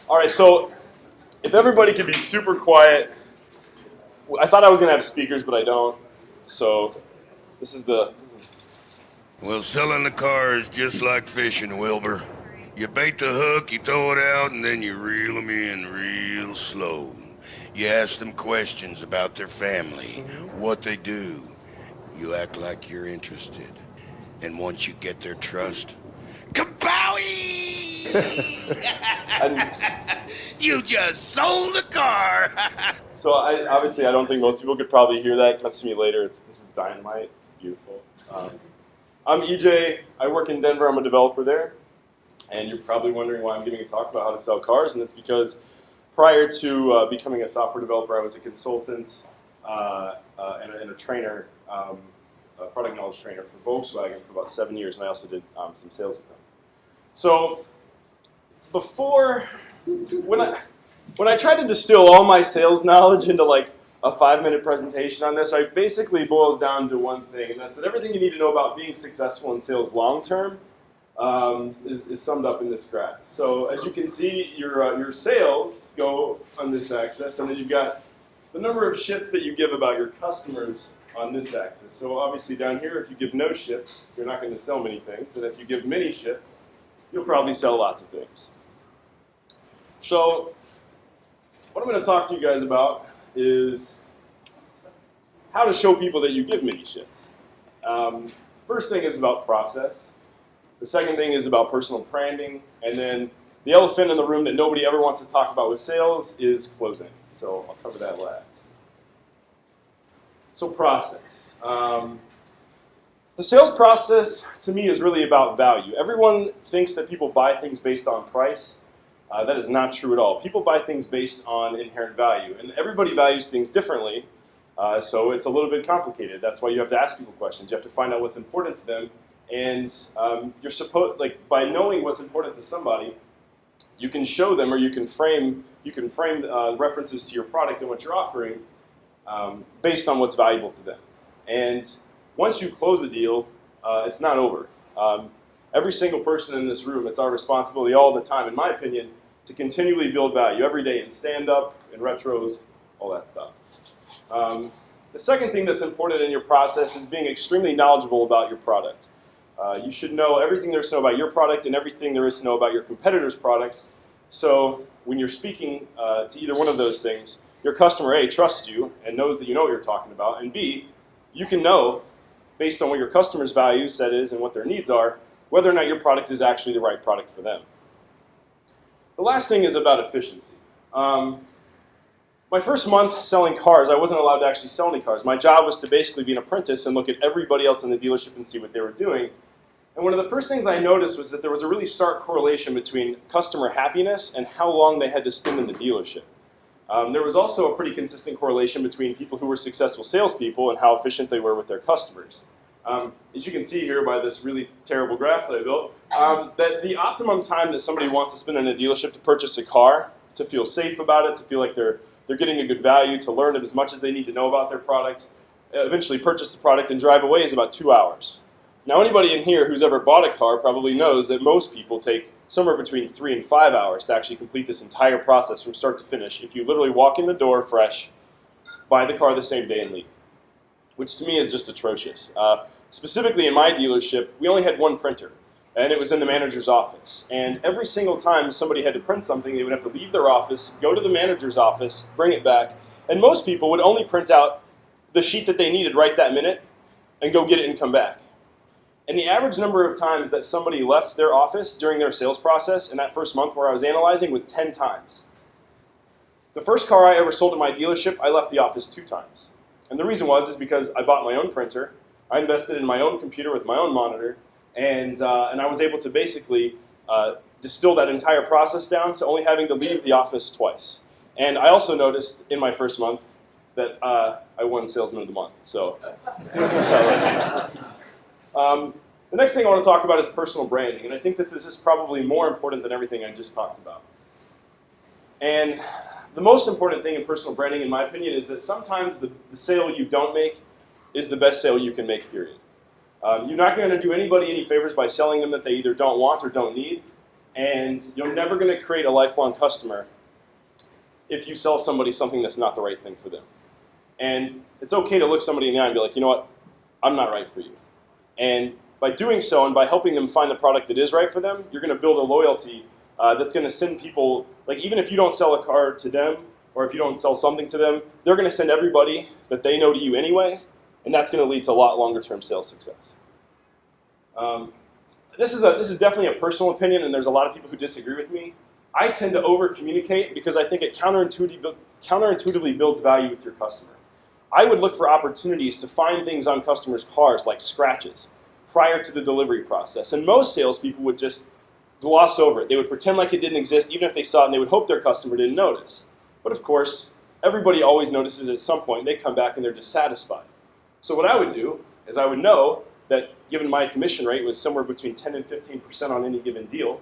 All right, so if everybody could be super quiet. I thought I was going to have speakers, but I don't. So this is the... Well, selling the car is just like fishing, Wilbur. You bait the hook, you throw it out, and then you reel them in real slow. You ask them questions about their family, what they do. You act like you're interested. And once you get their trust, kabowie! You just sold a car! So obviously I don't think most people could probably hear that. Come to me later. This is dynamite. It's beautiful. I'm EJ. I work in Denver. I'm a developer there. And you're probably wondering why I'm giving a talk about how to sell cars. And it's because prior to becoming a software developer, I was a consultant and a trainer, a product knowledge trainer for Volkswagen for about 7 years. And I also did some sales with them. So when I tried to distill all my sales knowledge into like a 5-minute presentation on this, it basically boils down to one thing, and that's that everything you need to know about being successful in sales long term is summed up in this graph. So as you can see, your sales go on this axis, and then you've got the number of shits that you give about your customers on this axis. So obviously down here, if you give no shits, you're not going to sell many things, and if you give many shits, you'll probably sell lots of things. So what I'm going to talk to you guys about is how to show people that you give many shits. First thing is about process. The second thing is about personal branding. And then the elephant in the room that nobody ever wants to talk about with sales is closing. So I'll cover that last. So process. The sales process, to me, is really about value. Everyone thinks that people buy things based on price. That is not true at all. People buy things based on inherent value, and everybody values things differently, so it's a little bit complicated. That's why you have to ask people questions. You have to find out what's important to them, and by knowing what's important to somebody, you can show them, or you can frame references to your product and what you're offering based on what's valuable to them. And once you close a deal, it's not over. Every single person in this room, it's our responsibility all the time, in my opinion, to continually build value every day in stand-up, in retros, all that stuff. The second thing that's important in your process is being extremely knowledgeable about your product. You should know everything there is to know about your product and everything there is to know about your competitors' products. So when you're speaking to either one of those things, your customer, A, trusts you and knows that you know what you're talking about, and B, you can know, based on what your customer's value set is and what their needs are, whether or not your product is actually the right product for them. The last thing is about efficiency. My first month selling cars, I wasn't allowed to actually sell any cars. My job was to basically be an apprentice and look at everybody else in the dealership and see what they were doing. And one of the first things I noticed was that there was a really stark correlation between customer happiness and how long they had to spend in the dealership. There was also a pretty consistent correlation between people who were successful salespeople and how efficient they were with their customers. As you can see here by this really terrible graph that I built, that the optimum time that somebody wants to spend in a dealership to purchase a car, to feel safe about it, to feel like they're getting a good value, to learn as much as they need to know about their product, eventually purchase the product and drive away is about 2 hours. Now anybody in here who's ever bought a car probably knows that most people take somewhere between 3 and 5 hours to actually complete this entire process from start to finish if you literally walk in the door fresh, buy the car the same day and leave, which to me is just atrocious. Specifically in my dealership, we only had one printer, and it was in the manager's office. And every single time somebody had to print something, they would have to leave their office, go to the manager's office, bring it back, and most people would only print out the sheet that they needed right that minute and go get it and come back. And the average number of times that somebody left their office during their sales process in that first month where I was analyzing was 10 times. The first car I ever sold at my dealership, I left the office 2 times. And the reason is because I bought my own printer, I invested in my own computer with my own monitor, and I was able to basically distill that entire process down to only having to leave the office twice. And I also noticed in my first month that I won Salesman of the Month. So that's how it works. The next thing I want to talk about is personal branding, and I think that this is probably more important than everything I just talked about. And the most important thing in personal branding, in my opinion, is that sometimes the sale you don't make is the best sale you can make, period. You're not going to do anybody any favors by selling them that they either don't want or don't need, And you're never going to create a lifelong customer if you sell somebody something that's not the right thing for them. And it's okay to look somebody in the eye and be like, you know what, I'm not right for you. And by doing so and by helping them find the product that is right for them, you're going to build a loyalty that's going to send people, like even if you don't sell a car to them or if you don't sell something to them, they're going to send everybody that they know to you anyway, and that's going to lead to a lot longer term sales success. This is definitely a personal opinion, and there's a lot of people who disagree with me. I tend to over-communicate because I think it counterintuitively builds value with your customer. I would look for opportunities to find things on customers' cars, like scratches, prior to the delivery process. And most salespeople would just gloss over it. They would pretend like it didn't exist, even if they saw it, and they would hope their customer didn't notice. But of course, everybody always notices at some point, and they come back and they're dissatisfied. So what I would do is I would know that given my commission rate was somewhere between 10 and 15% on any given deal,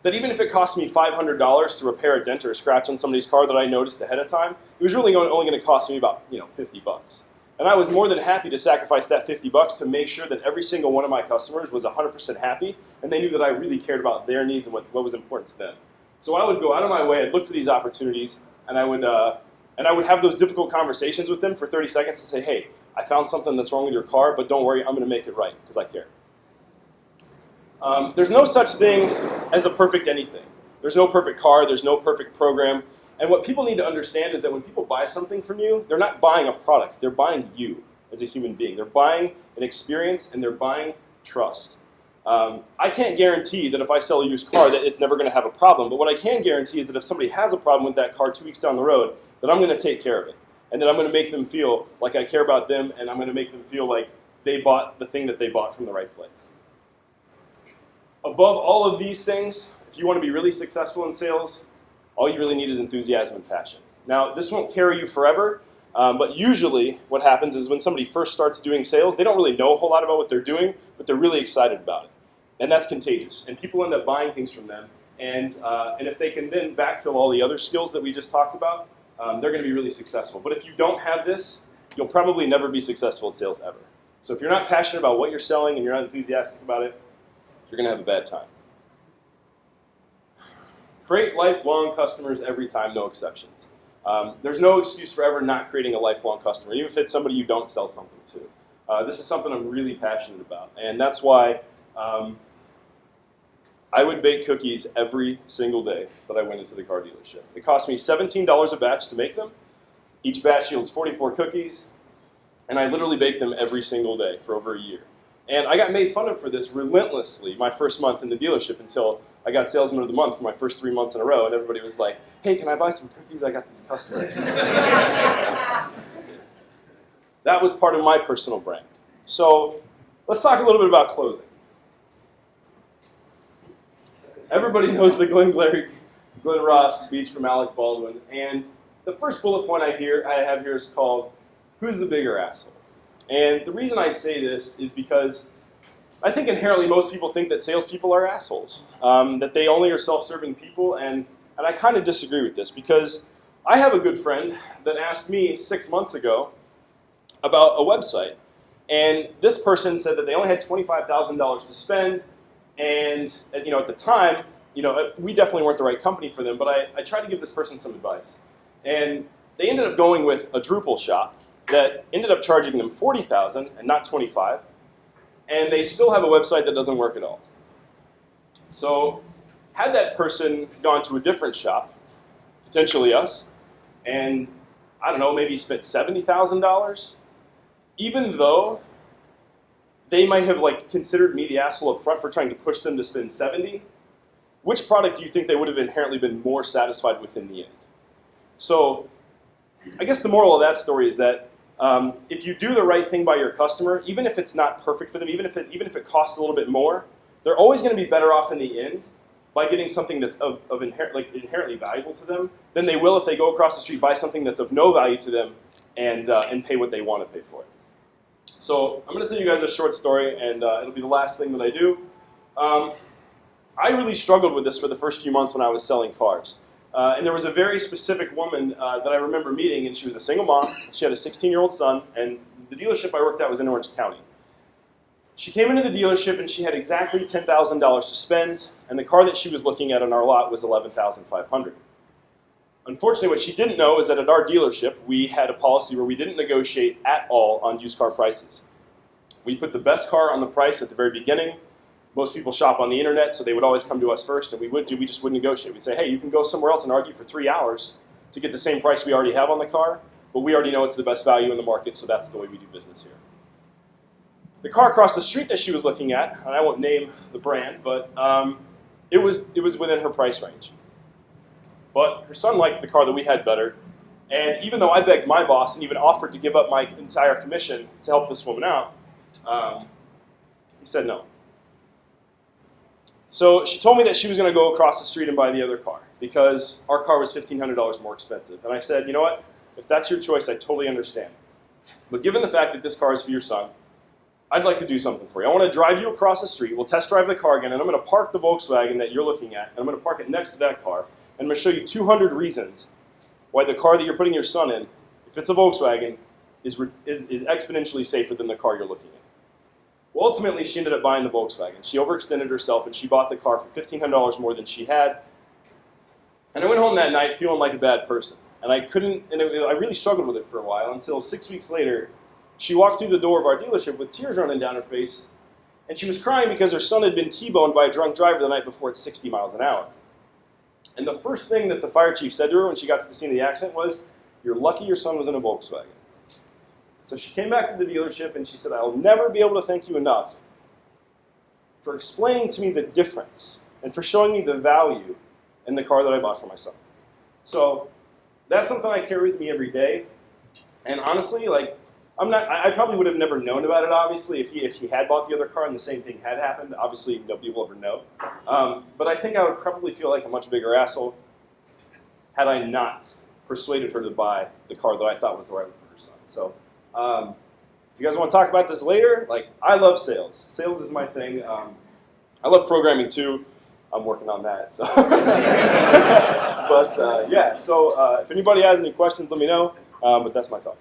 that even if it cost me $500 to repair a dent or a scratch on somebody's car that I noticed ahead of time, it was really only going to cost me about $50. And I was more than happy to sacrifice that $50 to make sure that every single one of my customers was 100% happy, and they knew that I really cared about their needs and what was important to them. So I would go out of my way, I'd look for these opportunities, and I would have those difficult conversations with them for 30 seconds to say, hey, I found something that's wrong with your car, but don't worry, I'm going to make it right because I care. There's no such thing as a perfect anything. There's no perfect car, there's no perfect program. And what people need to understand is that when people buy something from you, they're not buying a product, they're buying you as a human being. They're buying an experience and they're buying trust. I can't guarantee that if I sell a used car that it's never going to have a problem, but what I can guarantee is that if somebody has a problem with that car 2 weeks down the road, that I'm going to take care of it. And that I'm going to make them feel like I care about them, and I'm going to make them feel like they bought the thing that they bought from the right place. Above all of these things, if you want to be really successful in sales, all you really need is enthusiasm and passion. Now, this won't carry you forever, but usually what happens is when somebody first starts doing sales, they don't really know a whole lot about what they're doing, but they're really excited about it. And that's contagious. And people end up buying things from them. And if they can then backfill all the other skills that we just talked about, they're going to be really successful. But if you don't have this, you'll probably never be successful at sales ever. So if you're not passionate about what you're selling and you're not enthusiastic about it, you're going to have a bad time. Create lifelong customers every time, no exceptions. There's no excuse for ever not creating a lifelong customer, even if it's somebody you don't sell something to. This is something I'm really passionate about, and that's why I would bake cookies every single day that I went into the car dealership. It cost me $17 a batch to make them. Each batch yields 44 cookies, and I literally bake them every single day for over a year. And I got made fun of for this relentlessly my first month in the delership until I got Salesman of the Month for my first 3 months in a row, and everybody was like, hey, can I buy some cookies? I got these customers. That was part of my personal brand. So let's talk a little bit about closing. Everybody knows the Glenn Ross speech from Alec Baldwin, and the first bullet point I have here is called, who's the bigger asshole? And the reason I say this is because I think inherently most people think that salespeople are assholes, that they only are self-serving people, and I kind of disagree with this because I have a good friend that asked me 6 months ago about a website, and this person said that they only had $25,000 to spend, and at the time, we definitely weren't the right company for them, but I tried to give this person some advice, and they ended up going with a Drupal shop that ended up charging them $40,000 and not $25,000. And they still have a website that doesn't work at all. So had that person gone to a different shop, potentially us, and I don't know, maybe spent $70,000, even though they might have considered me the asshole up front for trying to push them to spend $70,000, which product do you think they would have inherently been more satisfied with in the end? So I guess the moral of that story is that if you do the right thing by your customer, even if it's not perfect for them, even if it costs a little bit more, they're always going to be better off in the end by getting something that's inherently valuable to them than they will if they go across the street, buy something that's of no value to them, and pay what they want to pay for it. So I'm going to tell you guys a short story, and it'll be the last thing that I do. I really struggled with this for the first few months when I was selling cars. And there was a very specific woman that I remember meeting, and she was a single mom. She had a 16-year-old son, and the dealership I worked at was in Orange County. She came into the dealership and she had exactly $10,000 to spend, and the car that she was looking at on our lot was $11,500. Unfortunately, what she didn't know is that at our dealership, we had a policy where we didn't negotiate at all on used car prices. We put the best car on the price at the very beginning. Most people shop on the internet, so they would always come to us first, and we just wouldn't negotiate. We'd say, hey, you can go somewhere else and argue for 3 hours to get the same price we already have on the car, but we already know it's the best value in the market, so that's the way we do business here. The car across the street that she was looking at, and I won't name the brand, but it was within her price range. But her son liked the car that we had better, and even though I begged my boss and even offered to give up my entire commission to help this woman out, he said no. So she told me that she was going to go across the street and buy the other car because our car was $1,500 more expensive. And I said, you know what? If that's your choice, I totally understand. But given the fact that this car is for your son, I'd like to do something for you. I want to drive you across the street. We'll test drive the car again, and I'm going to park the Volkswagen that you're looking at, and I'm going to park it next to that car. And I'm going to show you 200 reasons why the car that you're putting your son in, if it's a Volkswagen, is exponentially safer than the car you're looking at. Well, ultimately, she ended up buying the Volkswagen. She overextended herself, and she bought the car for $1,500 more than she had. And I went home that night feeling like a bad person. And I really struggled with it for a while until 6 weeks later, she walked through the door of our dealership with tears running down her face, and she was crying because her son had been T-boned by a drunk driver the night before at 60 miles an hour. And the first thing that the fire chief said to her when she got to the scene of the accident was, "You're lucky your son was in a Volkswagen." So she came back to the dealership and she said, "I'll never be able to thank you enough for explaining to me the difference and for showing me the value in the car that I bought for my son." So that's something I carry with me every day. And honestly, I probably would have never known about it, obviously, if he had bought the other car and the same thing had happened. Obviously, nobody will ever know. But I think I would probably feel like a much bigger asshole had I not persuaded her to buy the car that I thought was the right one for her son. So if you guys want to talk about this later, I love sales. Sales is my thing. I love programming too. I'm working on that. So. But yeah, so if anybody has any questions, let me know. But that's my talk.